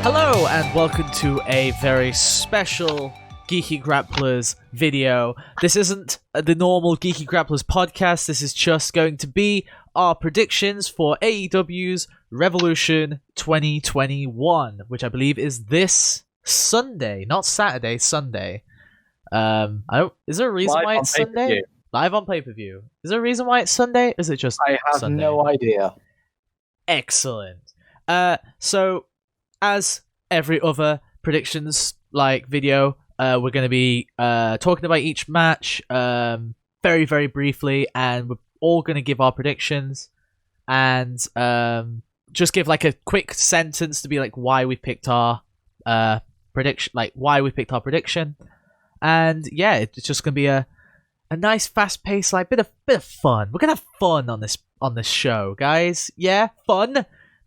Hello and welcome to a very special Geeky Grapplers video. This isn't the normal Geeky Grapplers podcast, this is just going to be our predictions for AEW's Revolution 2021, which I believe is this Sunday, not Saturday, Sunday. Is there a reason why it's Sunday? Live on pay-per-view. Is there a reason why it's Sunday? Or is it just I have Sunday? no idea. Excellent. So as every other predictions video, we're going to be talking about each match very, very briefly, and we're all going to give our predictions and just give like a quick sentence to be like why we picked our prediction, and yeah, it's just going to be a nice, fast-paced, like bit of fun. We're gonna have fun on this show, guys. Yeah, fun.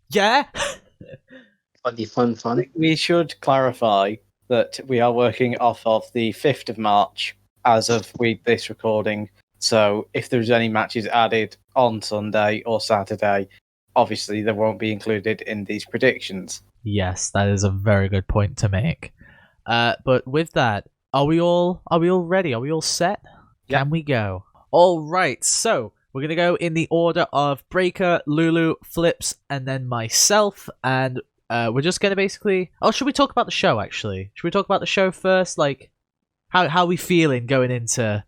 Yeah. Fun. We should clarify that we are working off of the 5th of March as of this recording. So if there's any matches added on Sunday or Saturday, obviously they won't be included in these predictions. Yes, that is a very good point to make. But with that, are we all ready? Are we all set? Yeah. Can we go? All right. So we're gonna go in the order of Breaker, Lulu, Flips, and then myself, and we're just gonna basically. Oh, should we talk about the show? Actually, should we talk about the show first? Like, how we feeling going into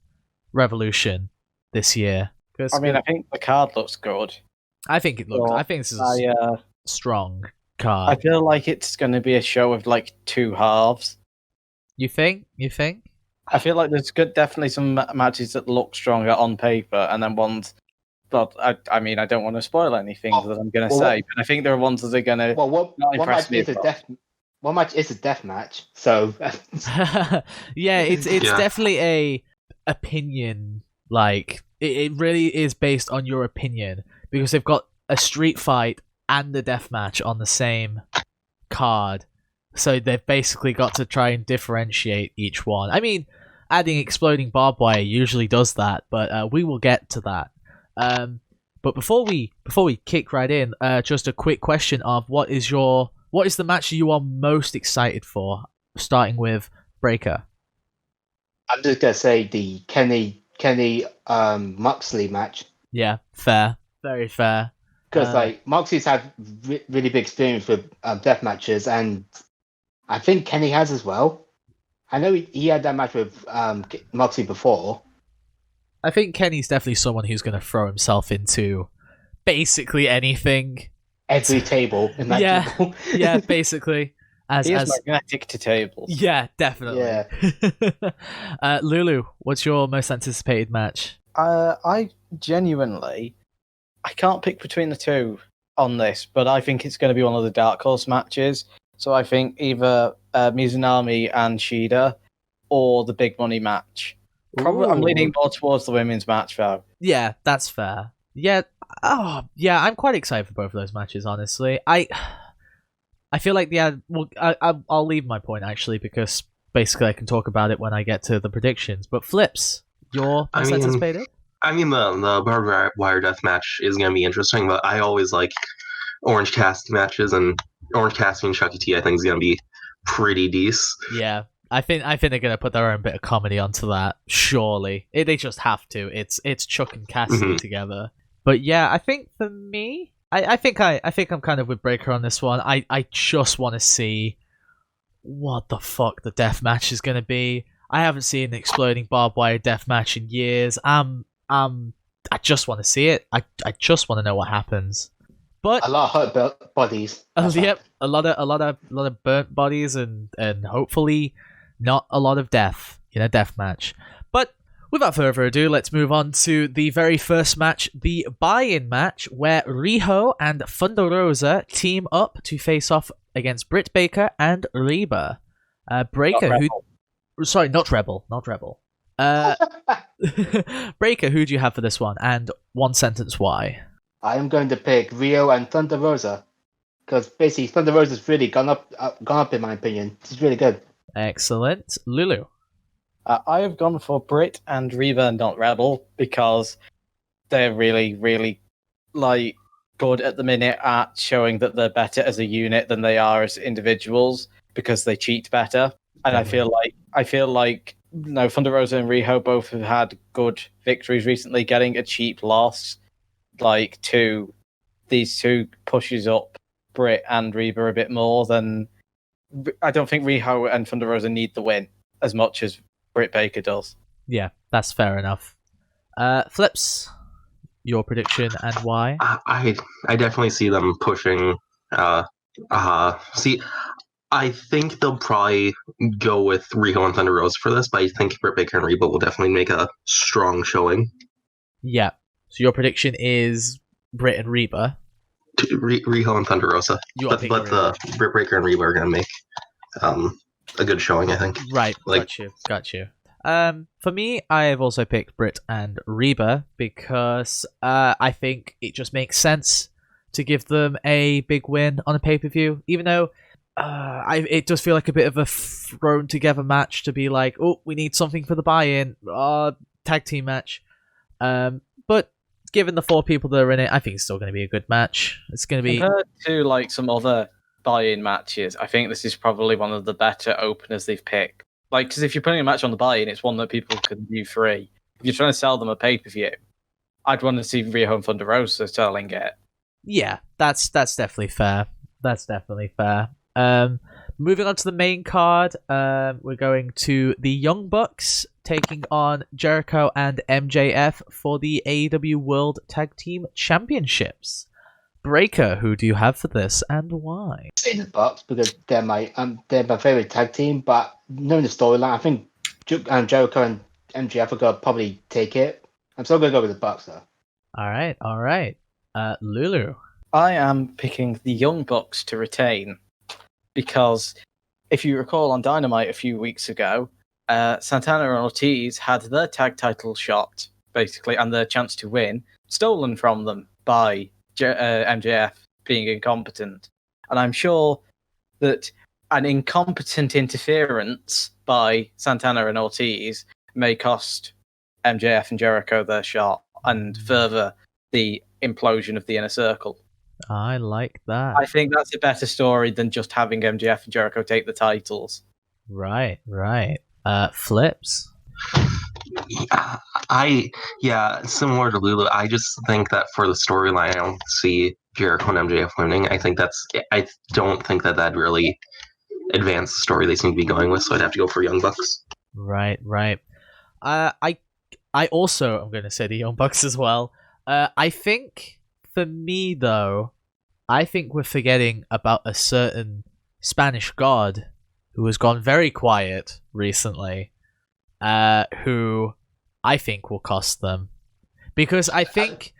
Revolution this year? I mean, I think the card looks good. I think it looks. I think this is a strong card. I feel like it's going to be a show of like two halves. You think? I feel like there's definitely some matches that look stronger on paper, and then ones. But I mean, I don't want to spoil anything that I'm going to say. But I think there are ones that are going to. Well, one match is a death match. So yeah, it's definitely a opinion. Like it really is based on your opinion, because they've got a street fight and a death match on the same card. So they've basically got to try and differentiate each one. I mean, adding exploding barbed wire usually does that, but we will get to that. But before we kick right in, just a quick question of what is the match you are most excited for? Starting with Breaker. I'm just gonna say the Kenny Moxley match. Yeah, fair, very fair. Because Moxley's had really big experience with death matches, and I think Kenny has as well. I know he had that match with Moxley before. I think Kenny's definitely someone who's going to throw himself into basically anything. Every table imaginable. Yeah, basically. He is magnetic to tables. Yeah, definitely. Yeah. Lulu, what's your most anticipated match? I genuinely, I can't pick between the two on this, but I think it's going to be one of the Dark Horse matches. So I think either Mizunami and Shida or the Big Money match. Probably, I'm leaning more towards the women's match, though. Yeah, that's fair. Yeah, I'm quite excited for both of those matches, honestly. I feel like I'll leave my point, actually, because basically I can talk about it when I get to the predictions. But Flips, your most anticipated? I mean, the barbed wire death match is going to be interesting, but I always like Orange Cassidy matches, and Orange Cassidy and Chucky T, I think, is going to be pretty decent. Yeah, I think they're going to put their own bit of comedy onto that, surely. They just have to. It's Chuck and Cassidy together. But yeah, I think for me, I think I'm kind of with Breaker on this one. I just want to see what the fuck the death match is going to be. I haven't seen the exploding barbed wire death match in years. I just want to see it. I just want to know what happens. But a lot of hurt bodies. Yep, a lot of burnt bodies, and hopefully not a lot of death in a death match. But without further ado, let's move on to the very first match, the Buyin Match, where Riho and Thunder Rosa team up to face off against Britt Baker and Reba. Breaker, not Rebel. Breaker, who do you have for this one? And one sentence why? I am going to pick Rio and Thunder Rosa, because basically Thunder Rosa's really gone up in my opinion. She's really good. Excellent. Lulu. I have gone for Britt and Reba, not Rebel, because they're really, really, like, good at the minute at showing that they're better as a unit than they are as individuals because they cheat better. And I feel like Thunder Rosa and Riho both have had good victories recently. Getting a cheap loss like to these two pushes up Britt and Reba a bit more than I don't think Riho and Thunder Rosa need the win as much as Britt Baker does. Yeah, that's fair enough. Flips, your prediction and why? I definitely see them pushing. I think they'll probably go with Riho and Thunder Rosa for this, but I think Britt Baker and Reba will definitely make a strong showing. Yeah. So your prediction is Britt and Reba. Riho and Thunder Rosa. But Britt Baker and Reba are going to make a good showing, I think. Right, got you. For me, I have also picked Britt and Reba because I think it just makes sense to give them a big win on a pay-per-view, even though it does feel like a bit of a thrown together match to be like, oh, we need something for the buy-in, tag team match. But given the 4 people that are in it, I think it's still going to be a good match. It's going to be compared to like some other buy-in matches. I think this is probably one of the better openers they've picked. Like, because if you're putting a match on the buy-in, it's one that people can view free. If you're trying to sell them a pay-per-view, I'd want to see Riho and Thunder Rosa selling it. Yeah, that's definitely fair. Moving on to the main card, we're going to the Young Bucks taking on Jericho and MJF for the AEW World Tag Team Championships. Breaker, who do you have for this and why? I say the Bucks because they're my favorite tag team, but knowing the storyline, I think Jericho and MJF are gonna probably take it. I'm still gonna go with the Bucks though. All right. Lulu. I am picking the Young Bucks to retain because if you recall on Dynamite a few weeks ago, Santana and Ortiz had their tag title shot, basically, and their chance to win, stolen from them by MJF being incompetent. And I'm sure that an incompetent interference by Santana and Ortiz may cost MJF and Jericho their shot and further the implosion of the Inner Circle. I like that. I think that's a better story than just having MJF and Jericho take the titles. Right. Flips. Similar to Lulu, I just think that for the storyline, I don't see Jericho and MJF winning. I don't think that really advance the story they seem to be going with, so I'd have to go for Young Bucks. Right. I also am going to say the Young Bucks as well. I think for me though, I think we're forgetting about a certain Spanish god who has gone very quiet recently, who I think will cost them. Because I think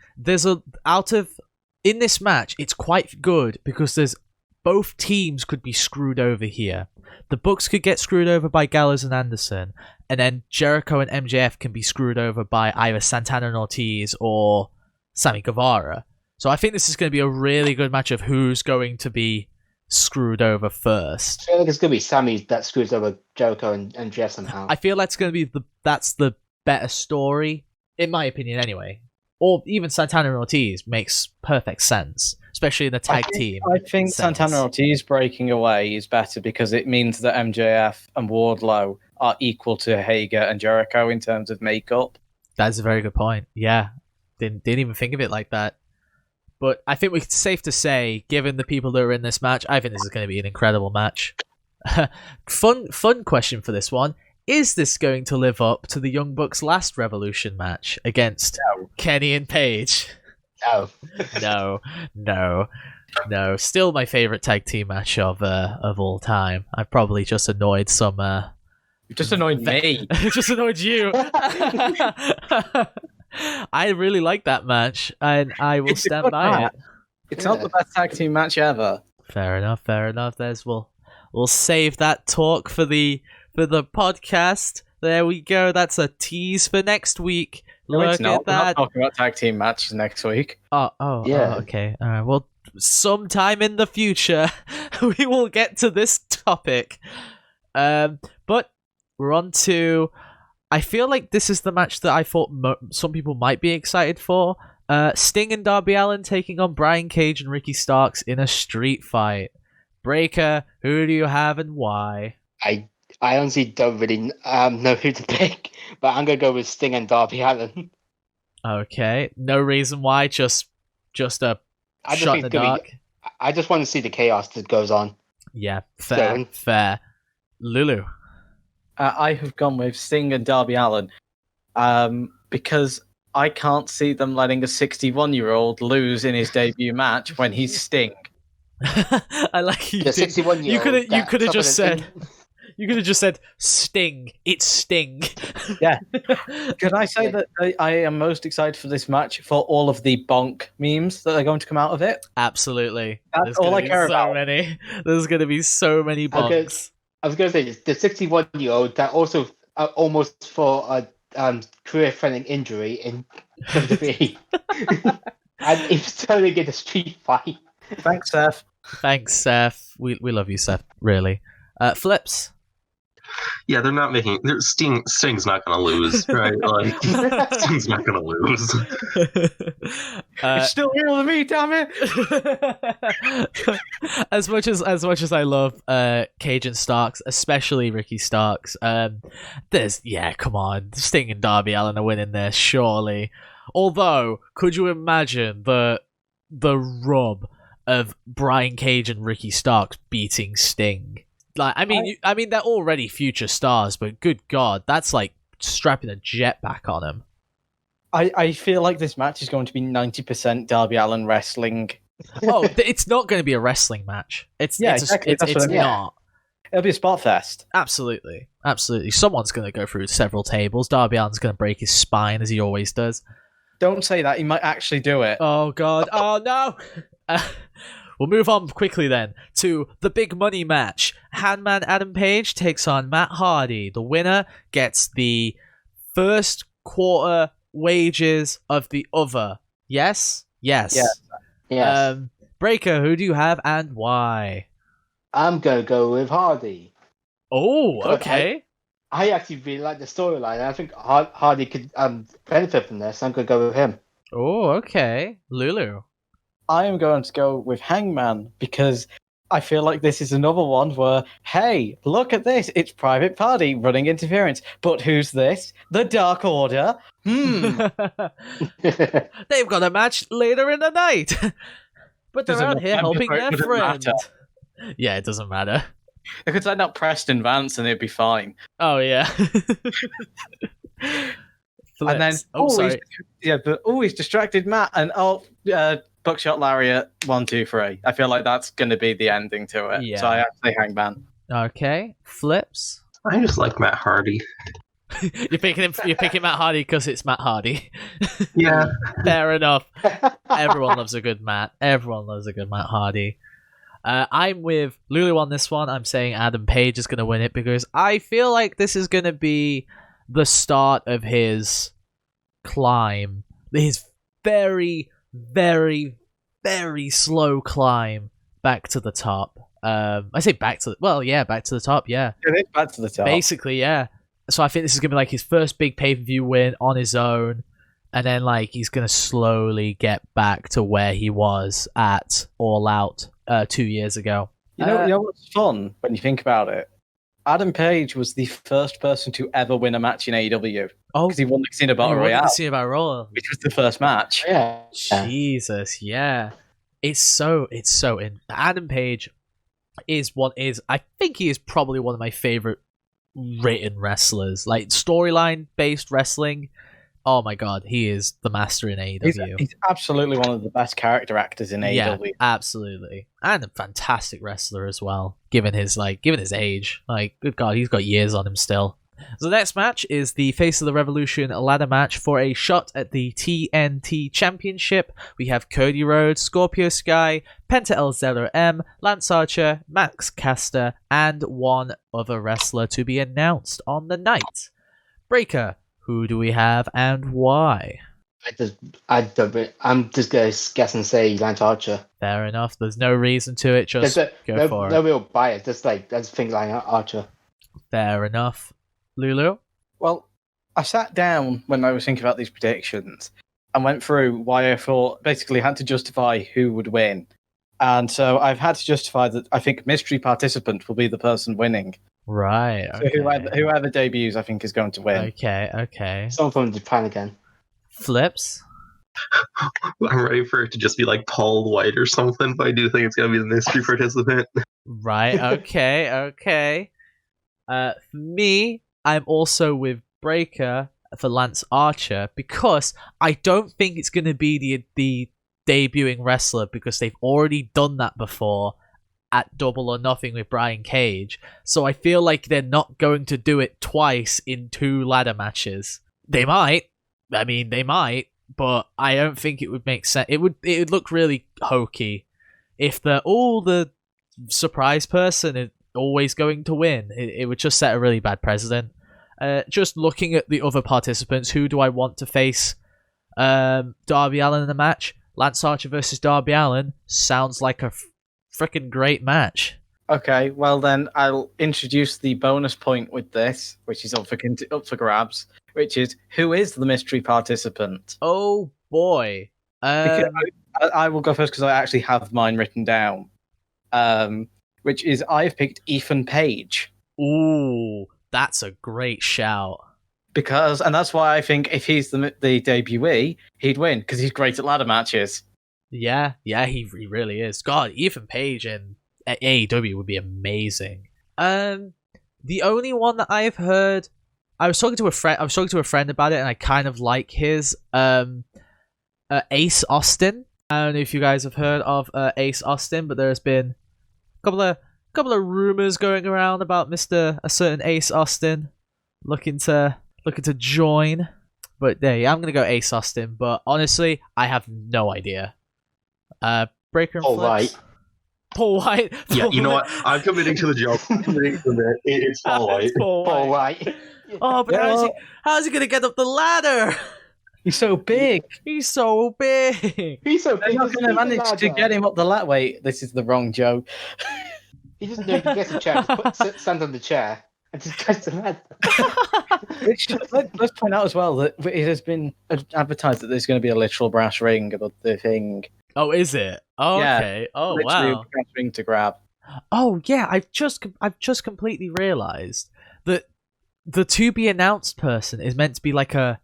in this match, it's quite good because there's both teams could be screwed over here. The Bucks could get screwed over by Gallows and Anderson, and then Jericho and MJF can be screwed over by either Santana and Ortiz or Sammy Guevara. So I think this is going to be a really good match of who's going to be screwed over first. I feel like it's going to be Sammy that screws over Jericho and MJF somehow. I feel that's going to be that's the better story, in my opinion anyway. Or even Santana and Ortiz makes perfect sense, especially in the tag team. I think Santana and Ortiz breaking away is better because it means that MJF and Wardlow are equal to Hager and Jericho in terms of makeup. That's a very good point. Yeah, didn't even think of it like that. But I think it's safe to say, given the people that are in this match, I think this is going to be an incredible match. Fun question for this one. Is this going to live up to the Young Bucks' last Revolution match against Kenny and Paige? No. Still my favorite tag team match of all time. I've probably just annoyed some... You just annoyed me. Just annoyed you. I really like that match, and I will stand by it. It's not the best tag team match ever. Fair enough. We'll save that talk for the podcast. There we go. That's a tease for next week. No, Look it's not. at that. We're not talking about tag team matches next week. Okay. All right. Well, sometime in the future, we will get to this topic. But we're on to... I feel like this is the match that I thought some people might be excited for. Sting and Darby Allin taking on Brian Cage and Ricky Starks in a street fight. Breaker, who do you have and why? I honestly don't really know who to pick, but I'm gonna go with Sting and Darby Allin. Okay, no reason why, just a I just shot think in the it's gonna dark. I just want to see the chaos that goes on. Yeah, fair. Lulu. I have gone with Sting and Darby Allin because I can't see them letting a 61-year-old lose in his debut match when he's Sting. I like you. The 61-year-old. You could have just said. You could have just said Sting. It's Sting. Yeah. Can I say that I am most excited for this match for all of the bonk memes that are going to come out of it? Absolutely. That's all I care about. There's going to be so many bonks. I was going to say the 61-year-old that also almost for a career-threatening injury in WWE, and he's turning in a street fight. Thanks, Seth. We love you, Seth. Really. Flips. Yeah, they're not making. Sting's not going to lose, right? Like Sting's not going to lose. It's still real to me, damn it! as much as I love Cage and Starks, especially Ricky Starks, come on, Sting and Darby Allin are winning there, surely. Although, could you imagine the rub of Brian Cage and Ricky Starks beating Sting? Like, I mean, they're already future stars, but good God, that's like strapping a jetpack on them. I feel like this match is going to be 90% Darby Allin wrestling. Oh, it's not going to be a wrestling match. It's not. It'll be a spot fest. Absolutely. Someone's going to go through several tables. Darby Allin's going to break his spine as he always does. Don't say that. He might actually do it. Oh God. Oh no. We'll move on quickly then to the big money match. Hangman Adam Page takes on Matt Hardy. The winner gets the first quarter wages of the other. Yes? Yes. Breaker, who do you have and why? I'm going to go with Hardy. Oh, okay. I actually really like the storyline. I think Hardy could benefit from this. I'm going to go with him. Oh, okay. Lulu. I am going to go with Hangman because I feel like this is another one where, hey, look at this. It's Private Party running interference. But who's this? The Dark Order? They've got a match later in the night. But they're out here helping their friend. Yeah, it doesn't matter. They could sign up Preston Vance and it'd be fine. Oh, yeah. And then, he's distracted Matt. And, Buckshot Lariat, 1, 2, 3. I feel like that's going to be the ending to it. Yeah. So I have to say Hangman. Okay. Flips. I just like Matt Hardy. You're picking Matt Hardy because it's Matt Hardy. Yeah. Fair enough. Everyone loves a good Matt. Everyone loves a good Matt Hardy. I'm with Lulu on this one. I'm saying Adam Page is going to win it because I feel like this is going to be the start of his climb. His very, very, very slow climb back to the top. I say back to the top, yeah. It is back to the top. Basically, yeah. So I think this is going to be like his first big pay-per-view win on his own, and then like he's going to slowly get back to where he was at All Out 2 years ago. You know what's fun when you think about it? Adam Page was the first person to ever win a match in AEW. Oh, because he won the Casino Battle Royale. Which was the first match. Yeah. Jesus, yeah. It's so in. Adam Page I think he is probably one of my favorite written wrestlers. Like storyline based wrestling. Oh my god, he is the master in AEW. He's absolutely one of the best character actors in AEW. Yeah, absolutely. And a fantastic wrestler as well, given his age. Like, good god, he's got years on him still. So the next match is the Face of the Revolution ladder match for a shot at the TNT Championship. We have Cody Rhodes, Scorpio Sky, Penta El Zero M, Lance Archer, Max Caster, and one other wrestler to be announced on the night. Breaker, who do we have and why? I'm just going to guess and say Lance Archer. Fair enough. There's no reason to it. Just go for it. No real bias. Just think Lance Archer. Fair enough. Lulu? Well, I sat down when I was thinking about these predictions, and went through why I thought basically had to justify who would win. And so I've had to justify that I think mystery participant will be the person winning. Right. So whoever debuts, I think, is going to win. Okay. Someone from Japan again. Flips. I'm ready for it to just be like Paul White or something, but I do think it's gonna be the mystery participant. Right. Okay. For me, I'm also with Breaker for Lance Archer because I don't think it's going to be the debuting wrestler because they've already done that before at Double or Nothing with Brian Cage. So I feel like they're not going to do it twice in 2 ladder matches. They might. I mean, they might, but I don't think it would make sense. It would look really hokey if the surprise person is always going to win. It would just set a really bad precedent. Just looking at the other participants, who do I want to face Darby Allin in the match? Lance Archer versus Darby Allin sounds like a freaking great match. Okay, well then I'll introduce the bonus point with this, which is up for grabs, which is who is the mystery participant? Oh boy. Because I will go first because I actually have mine written down. Which is I've picked Ethan Page. Ooh, that's a great shout. And that's why I think if he's the debutee, he'd win, because he's great at ladder matches. Yeah, he really is. God, Ethan Page in AEW would be amazing. The only one that I've heard, I was talking to a friend about it, and I kind of like his Ace Austin. I don't know if you guys have heard of Ace Austin, but there's been a couple of rumors going around about a certain Ace Austin looking to join. But yeah, I'm gonna go Ace Austin. But honestly, I have no idea. Breaker and Paul Flips. White. Paul White. Yeah, you know what? I'm committing to the joke. I'm committing to it. It's Paul White. Paul White. Oh, but how's he gonna get up the ladder? He's so big. He's so big. They're not going to manage to get him up the ladder. Wait, this is the wrong joke. He doesn't know if he gets a chair, stand on the chair, and just gets the ladder. Let's point out as well that it has been advertised that there's going to be a literal brass ring above the thing. Oh, is it? Oh, Yeah, okay. Oh, literally wow. a brass ring to grab. Oh, yeah. I've just completely realized that the to be announced person is meant to be like a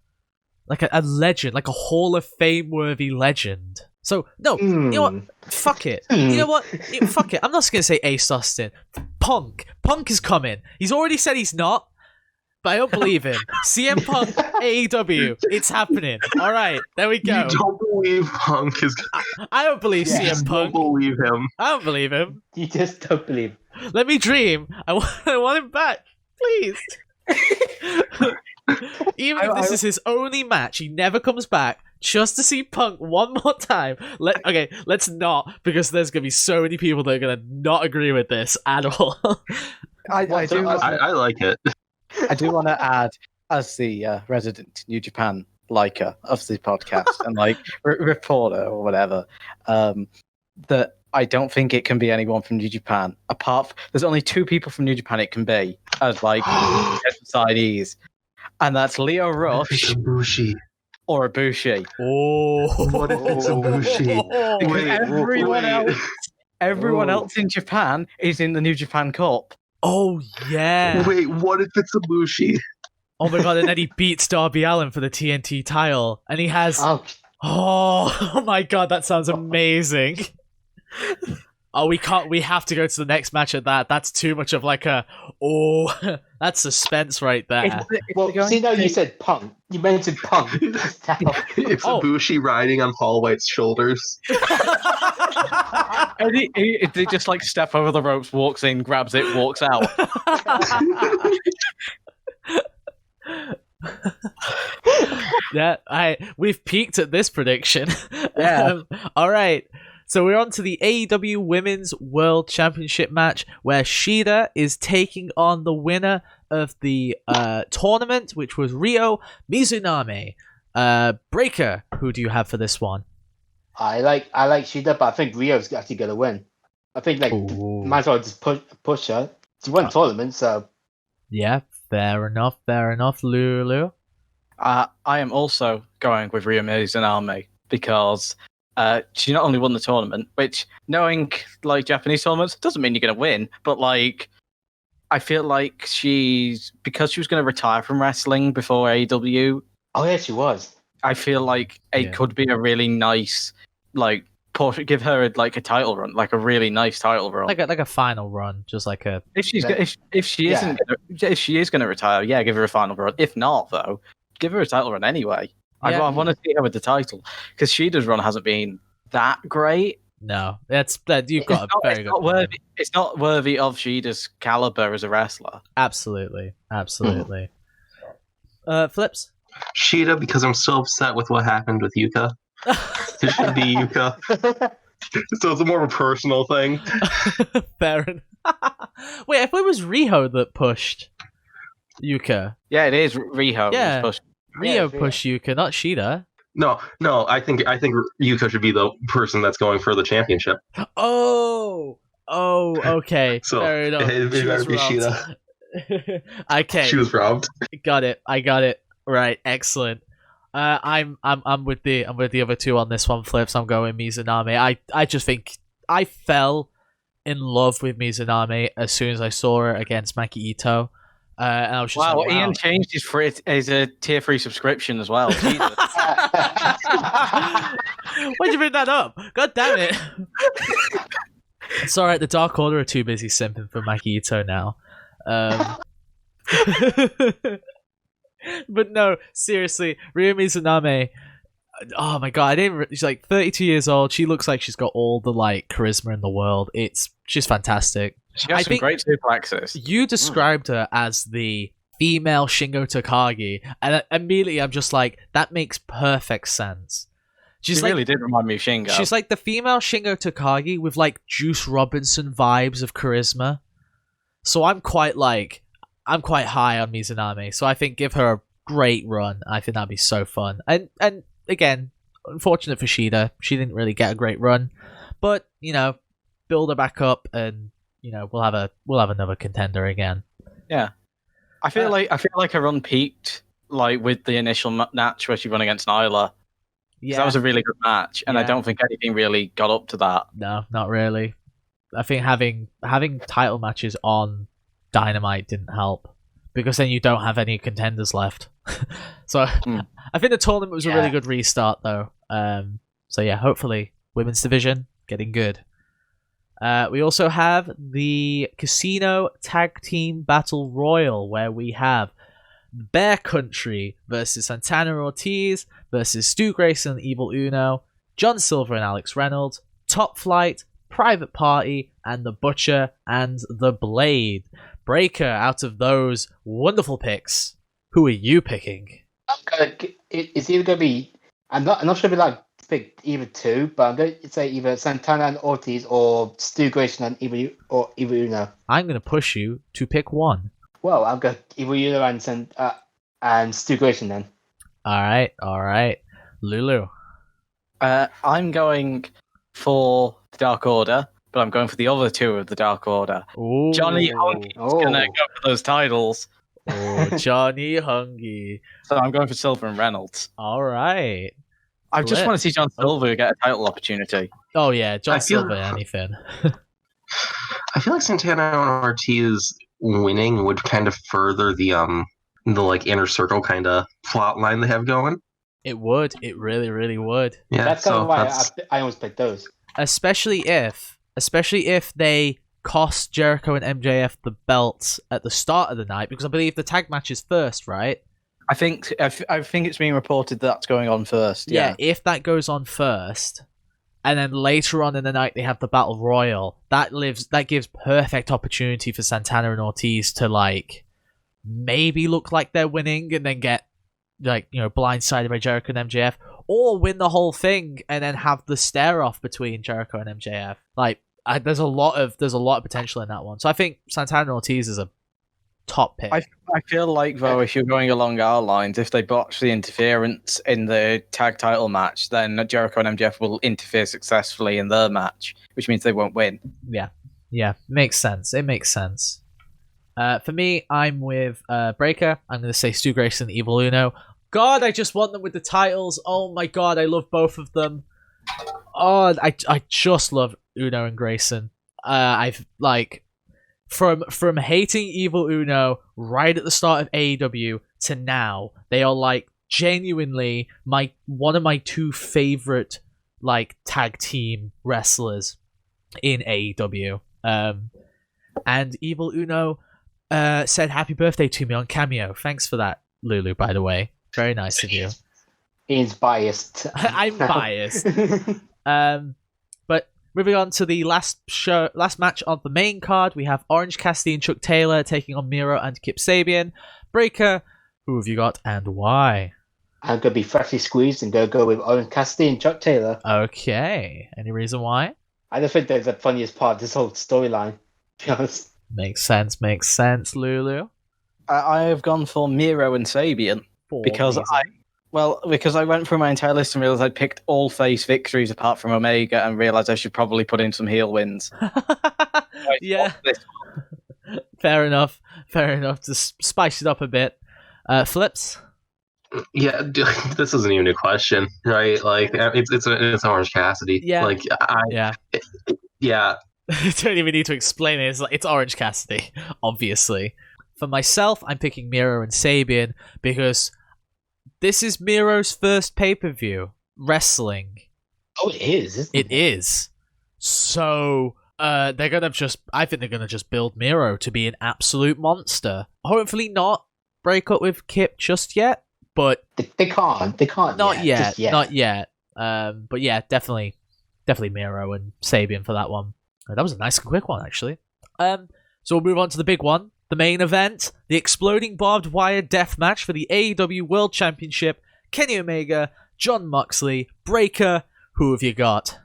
legend, like a Hall of Fame worthy legend. So no, you know what? Fuck it. You know what? Fuck it. I'm not just gonna say Ace Austin. Punk is coming. He's already said he's not, but I don't believe him. CM Punk, AEW, it's happening. All right, there we go. You don't believe Punk is. I don't believe Yeah, CM Punk. Don't believe him. I don't believe him. You just don't believe. Let me dream. I want him back, please. Even if this is his only match, he never comes back just to see Punk one more time. Let's not, because there's gonna be so many people that are gonna not agree with this at all. I like it. I do want to add, as the resident New Japan liker of the podcast and like reporter or whatever, that I don't think it can be anyone from New Japan. There's only 2 people from New Japan it can be as like signees, and that's Leo Rush or Ibushi. Oh, What if it's Ibushi? Because everyone else in Japan is in the New Japan Cup. Oh yeah. Wait, what if it's Ibushi? Oh my god! And then he beats Darby Allin for the TNT title, and he has. Oh my god! That sounds amazing. Oh, we can't. We have to go to the next match at that. That's too much of like a. Oh, that's suspense right there. See, now you said Punk. You mentioned Punk. It's Ibushi riding on Paul White's shoulders. And he just like step over the ropes, walks in, grabs it, walks out. Yeah, we've peaked at this prediction. Yeah. All right. So we're on to the AEW Women's World Championship match, where Shida is taking on the winner of the tournament, which was Ryo Mizunami. Breaker, who do you have for this one? I like Shida, but I think Rio's actually gonna win. I think might as well just push her. She won the tournament, so yeah, fair enough, Lulu. I am also going with Ryo Mizunami because she not only won the tournament, which knowing like Japanese tournaments doesn't mean you're going to win, but like I feel like because she was going to retire from wrestling before AEW. Oh yeah, she was. I feel like it could be a really nice like give her like a title run, like a really nice title run, like a final run, just like a. If she is going to retire, yeah, give her a final run. If not, though, give her a title run anyway. Yeah. I want to see her with the title because Shida's run hasn't been that great. No, you've got a very good worthy. It's not worthy of Shida's caliber as a wrestler. Absolutely. Flips. Shida, because I'm still upset with what happened with Yuka. It should be Yuka. So it's more of a personal thing. Fair enough. Wait, if it was Riho that pushed Yuka. Yeah, it is Riho. Yeah, Riho pushed Yuka, not Shida. No, I think Yuka should be the person that's going for the championship. Oh, okay. So fair enough. It better be Shida. Okay. She was robbed. I got it. Right, excellent. I'm with the other two on this one, Flips. I'm going Mizunami. I just think I fell in love with Mizunami as soon as I saw her against Maki Ito. And I was just wow, like, wow. Ian changed his tier 3 subscription as well. Why'd you bring that up? God damn it. It's alright, the Dark Order are too busy simping for Maki Ito now. But no, seriously, Ryo Mizunami. Oh my god, she's like 32 years old. She looks like she's got all the like charisma in the world. She's fantastic. She has some great suplexes. You described her as the female Shingo Takagi, and immediately I'm just like, that makes perfect sense. She really did remind me of Shingo. She's like the female Shingo Takagi with like Juice Robinson vibes of charisma. So I'm quite high on Mizunami. So I think give her a great run. I think that'd be so fun. And again, unfortunate for Shida, she didn't really get a great run, but build her back up, and we'll have another contender again. Yeah, I feel like her run peaked like with the initial match where she won against Nyla. Yeah, that was a really good match, and I don't think anything really got up to that. No, not really. I think having title matches on Dynamite didn't help, because then you don't have any contenders left. So I think the tournament was a really good restart, though. So yeah, hopefully women's division getting good. We also have the Casino Tag Team Battle Royal, where we have Bear Country versus Santana Ortiz versus Stu Grayson and Evil Uno, John Silver and Alex Reynolds, Top Flight, Private Party, and The Butcher and The Blade. Breaker, out of those wonderful picks, who are you picking? It's either going to be... I'm not sure if I pick either two, but I'm going to say either Santana and Ortiz or Stu Grayson and Evil Uno. I'm going to push you to pick one. Well, I'll go Evil Uno and Stu Grayson then. All right. Lulu. I'm going for the Dark Order, but I'm going for the other two of the Dark Order. Ooh. Johnny Hungy's going to go for those titles. Oh, Johnny Hungy. So I'm going for Silver and Reynolds. All right. I just want to see John Silver get a title opportunity. Oh, yeah. John Silver, anything. I feel like Santana and Ortiz winning would kind of further the like inner circle kind of plot line they have going. It would. It really, really would. Yeah, that's kind of why I always pick those. Especially if they cost Jericho and MJF the belts at the start of the night, because I believe the tag match is first, right? I think it's being reported that's going on first. Yeah, if that goes on first, and then later on in the night they have the Battle Royal, that gives perfect opportunity for Santana and Ortiz to like maybe look like they're winning and then get blindsided by Jericho and MJF, or win the whole thing and then have the stare off between Jericho and MJF. There's a lot of potential in that one. So I think Santana and Ortiz is a top pick. I feel like, though, if you're going along our lines, if they botch the interference in the tag title match, then Jericho and MJF will interfere successfully in their match, which means they won't win. Yeah, makes sense. It makes sense. For me, I'm with Breaker. I'm going to say Stu Grayson, Evil Uno. god, I just want them with the titles. Oh my god, I love both of them. Oh, I just love Uno and Grayson. I've from hating Evil Uno right at the start of AEW to now, they are like genuinely one of my two favorite like tag team wrestlers in AEW. And Evil Uno said happy birthday to me on Cameo. Thanks for that, Lulu, by the way. Very nice of you. Ian's biased. I'm biased. But moving on to the last match on the main card, we have Orange Cassidy and Chuck Taylor taking on Miro and Kip Sabian. Breaker, who have you got and why? I'm going to be freshly squeezed and go with Orange Cassidy and Chuck Taylor. Okay. Any reason why? I don't think they're the funniest part of this whole storyline, to be honest. Makes sense, Lulu. I have gone for Miro and Sabian because I went through my entire list and realized I'd picked all face victories apart from Omega and realized I should probably put in some heel wins. Yeah. Fair enough to spice it up a bit. Flips? Yeah, this isn't even a question, right? Like, it's Orange Cassidy. Yeah. Like, yeah. I don't even need to explain it. It's Orange Cassidy, obviously. For myself, I'm picking Miro and Sabian because this is Miro's first pay-per-view wrestling. Oh, it is, isn't it? It is. So, I think they're gonna just build Miro to be an absolute monster. Hopefully not break up with Kip just yet, but they can't. Not yet. Yet. Not yet. But yeah, definitely Miro and Sabian for that one. That was a nice and quick one, actually. So we'll move on to the big one, the main event, the exploding barbed wire death match for the AEW World Championship. Kenny Omega, Jon Moxley, Breaker. Who have you got?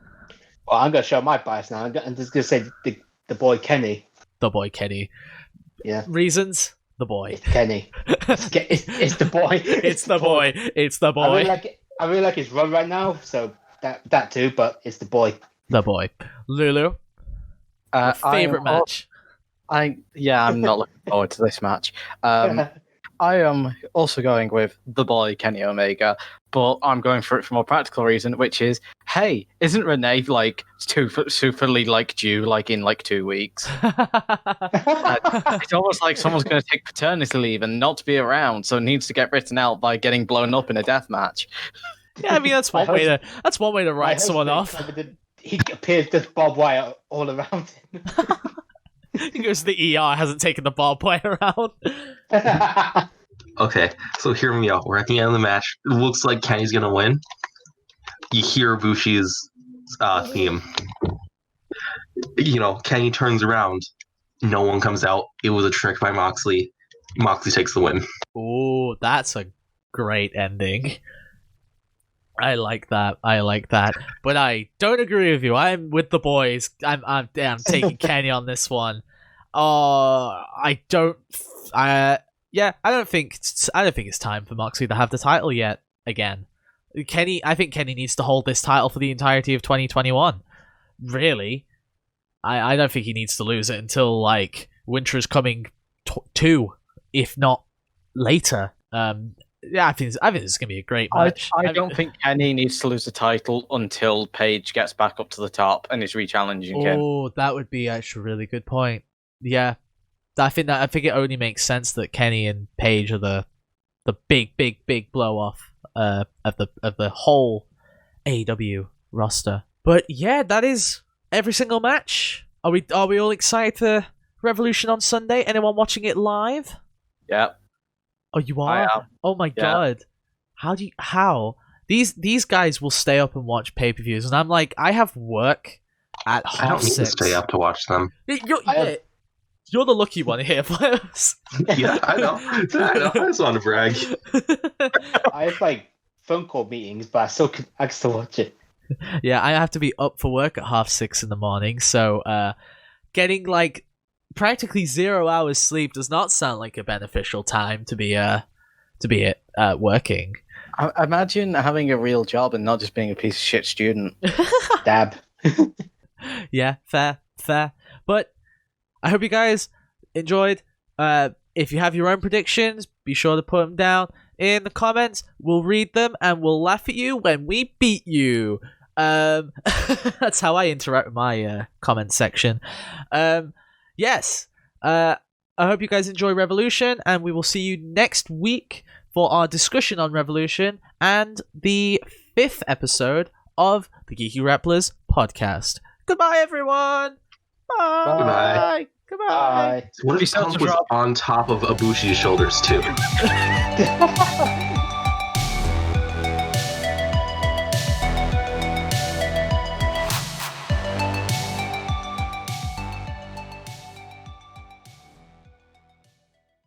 Well, I'm going to show my bias now. I'm just going to say the boy Kenny. The boy Kenny. Yeah. Reasons? The boy. It's Kenny. It's the boy. It's the boy. It's the boy. I really like his run right now, so that too, but it's the boy. The boy. Lulu? Favorite match? I'm not looking forward to this match. I am also going with the boy Kenny Omega, but I'm going for it for a more practical reason, which is, hey, isn't Renee like superly like due like in like 2 weeks? It's almost like someone's going to take paternity leave and not be around, so it needs to get written out by getting blown up in a death match. Yeah, I mean that's one way to write someone off. He appears just barbed wire all around him. He goes to the ER, hasn't taken the barbed wire out. Okay, so hear me out. We're at the end of the match. It looks like Kenny's gonna win. You hear Bushi's theme. Kenny turns around. No one comes out. It was a trick by Moxley. Moxley takes the win. Oh, that's a great ending. I like that. But I don't agree with you. I'm with the boys. I'm taking Kenny on this one. I don't think it's time for Moxley to have the title yet again. I think Kenny needs to hold this title for the entirety of 2021. Really. I don't think he needs to lose it until like Winter is coming 2, if not later. I think this is going to be a great match. I don't think Kenny needs to lose the title until Paige gets back up to the top and is re-challenging him. Oh, that would be actually a really good point. Yeah, I think it only makes sense that Kenny and Paige are the big blow off of the whole AEW roster. But yeah, that is every single match. Are we all excited for Revolution on Sunday? Anyone watching it live? Yeah. Oh, you are? I am. Oh my god. How? These guys will stay up and watch pay-per-views, and I'm like, I have work at 6:30. I don't need to stay up to watch them. You're the lucky one here, Flares. Yeah, I know. I just want to brag. I have like phone call meetings, but I can still watch it. Yeah, I have to be up for work at 6:30 in the morning, so getting like practically 0 hours sleep does not sound like a beneficial time to be working. Imagine having a real job and not just being a piece of shit student. Dab. Yeah, fair. But I hope you guys enjoyed. If you have your own predictions, be sure to put them down in the comments. We'll read them and we'll laugh at you when we beat you. That's how I interact with my comment section. Yes. I hope you guys enjoy Revolution, and we will see you next week for our discussion on Revolution and the 5th episode of the Geeky Grapplers podcast. Goodbye, everyone. Bye. Goodbye. Goodbye. Bye. What if Punk was on top of Ibushi's shoulders too?